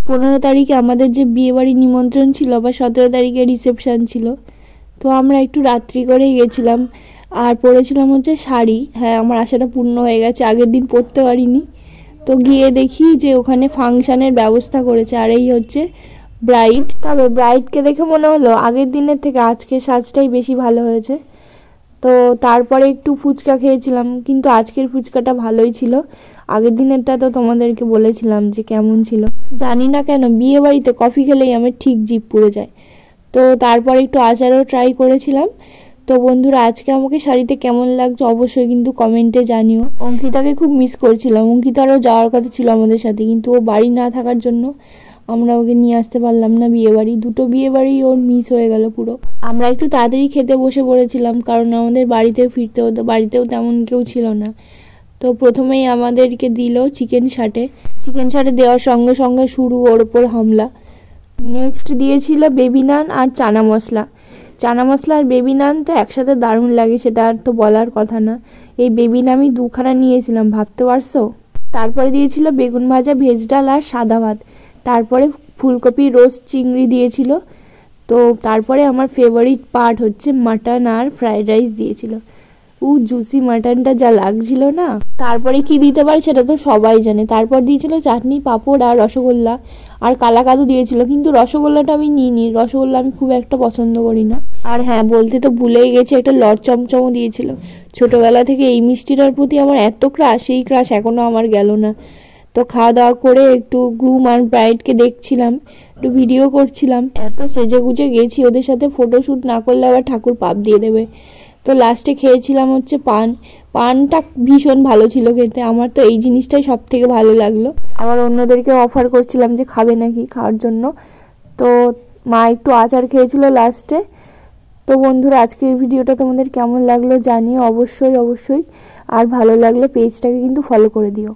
15 তারিখে আমাদের যে বিয়ে বাড়ি নিমন্ত্রণ ছিল, বা 17 তারিখে রিসেপশন ছিল। তো আমরা একটু রাত্রি করেই গেছিলাম, আর পরেছিলাম হচ্ছে শাড়ি। হ্যাঁ, আমার আশাটা পূর্ণ হয়ে গেছে, আগের দিন পরতে পারিনি। তো গিয়ে দেখি যে ওখানে ফাংশানের ব্যবস্থা করেছে, আর এই হচ্ছে ব্রাইড। তবে ব্রাইডকে দেখে মনে হলো আগের দিনের থেকে আজকে সাজটাই বেশি ভালো হয়েছে। তো তারপরে একটু ফুচকা খেয়েছিলাম, কিন্তু আজকের ফুচকাটা ভালোই ছিল। আগের দিনেরটা তো তোমাদেরকে বলেছিলাম যে কেমন ছিল। জানি না কেন বিয়ে বাড়িতে কফি খেলেই আমার ঠিক জিভ পুড়ে যায়। তো তারপর একটু আচারও ট্রাই করেছিলাম। তো বন্ধুরা, আজকে আমাকে শাড়িতে কেমন লাগছে অবশ্যই কিন্তু কমেন্টে জানিও। অঙ্কিতাকে খুব মিস করছিলাম, অঙ্কিতারও যাওয়ার কথা ছিল আমাদের সাথে, কিন্তু ও বাড়ি না থাকার জন্য আমরা ওকে নিয়ে আসতে পারলাম না বিয়ে বাড়ি। দুটো বিয়ে বাড়ি ওর মিস হয়ে গেল পুরো। আমরা একটু তাড়াতাড়ি খেতে বসে পড়েছিলাম, কারণ আমাদের বাড়িতেও ফিরতে হতো, বাড়িতেও তেমন কেউ ছিল না। তো প্রথমেই আমাদেরকে দিল চিকেন শাটে। চিকেন শাটে দেওয়ার সঙ্গে সঙ্গে শুরু ওর ওপর হামলা। নেক্সট দিয়েছিল বেবি নান আর চানা মশলা। চানা মশলা আর বেবি নান তো একসাথে দারুণ লাগে, সেটা আর তো বলার কথা না। এই বেবি নান আমি 2খানা নিয়েছিলাম, ভাবতে পারছো। তারপরে দিয়েছিল বেগুন ভাজা, ভেজ ডাল আর সাদা ভাত। তারপরে ফুলকপি রোস্ট চিংড়ি দিয়েছিল। তো তারপরে আমার ফেভারিট পার্ট হচ্ছে মাটন আর ফ্রাইড রাইস দিয়েছিল। জুসি মাটনটা যা লাগছিল না। তারপরে কি দিতে পারে সেটা তো সবাই জানে। তারপর দিয়েছিল চাটনি, পাঁপড় আর রসগোল্লা, আর কালাকাদু দিয়েছিল, কিন্তু রসগোল্লাটা আমি নিইনি। রসগোল্লা আমি খুব একটা পছন্দ করি না। আর হ্যাঁ, বলতে তো ভুলেই গেছি, একটা লট চমচমও দিয়েছিল। ছোটবেলা থেকে এই মিষ্টিটার প্রতি আমার এত ক্রাশ, এই ক্রাশ এখনো আমার গেল না। তো খাওয়া দাওয়া করে একটু গ্রুম আর ব্রাইডকে দেখছিলাম, একটু ভিডিও করছিলাম। এত সেজে গুজে গেছি, ওদের সাথে ফটোশ্যুট না করলে আবার ঠাকুর পাপ দিয়ে দেবে। তো লাস্টে খেয়েছিলাম হচ্ছে পানটা ভীষণ ভালো ছিল খেতে। আমার তো এই জিনিসটাই সব থেকে ভালো লাগলো। আবার অন্যদেরকে অফার করছিলাম যে খাবে নাকি, খাওয়ার জন্য। তো মা একটু আচার খেয়েছিল লাস্টে। তো বন্ধুরা, আজকের ভিডিওটা তোমাদের কেমন লাগলো জানিও অবশ্যই। আর ভালো লাগলে পেজটাকে কিন্তু ফলো করে দিও।